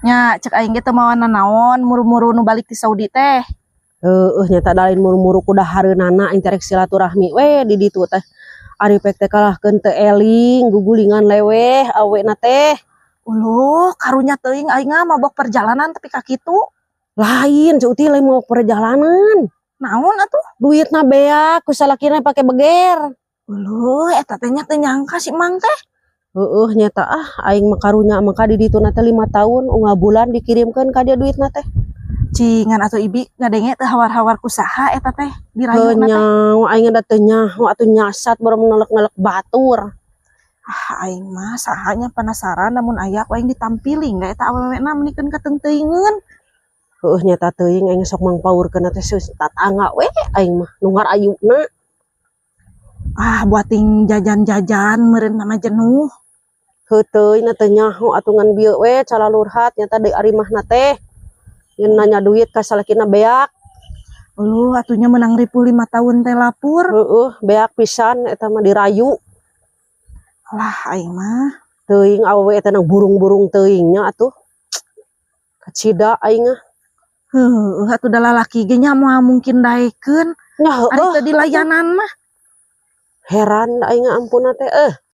Nya cek aing ge teu mawan naon muru-muru nu balik ti Saudi teh. Nyata lain muru-muru kuda hareunana interek silaturahmi we di ditu teh. Ari pek teh kalahkeun teu eling gugulingan leweh awena teh. Uluh, karunya teuing aing mabok perjalanan tapi ka kitu. Lain cuti lain mau perjalanan. Naon atuh? Duitna beak ku salakina pake beger. Uluh, eta teh nya teu nyangka si Mang teh. Nyata aing mah karunya maka di ditu teh 5 tahun unggah bulan dikirimkeun ka dia duitna teh. Cingan atuh Ibi ngadenge teu hawar-hawar kusaha eta teh dirayuna teh. Nyawa aing da teu nyaho atuh nyasat baru nelek-nelek batur. Aing mah sahanya penasaran namun aya ku aing ditampili enggak eta awewena menikeun kateuing-teuingeun. Nyata teuing aing sok mangpaurkeun teh tatangga we aing mah nu ngarayuna. Buat ting jajan-jajan meureun mah jenuh. Teuing na teu nyaho atuh ngan bieu we calalurhat nyata deui ari mahna teh. Yen nanya duit ka salakina beak. Atunya menang ripu 5 tahun teh lapur. Beak pisan eta mah dirayu. Lah aing mah Teuing awewe eta nang burung-burung teuingnya atuh. Kacida aing mah. Atuh da lalaki ge nya moal mungkin daekeun. Ari teu dilayanan mah. Heran aing ampun teh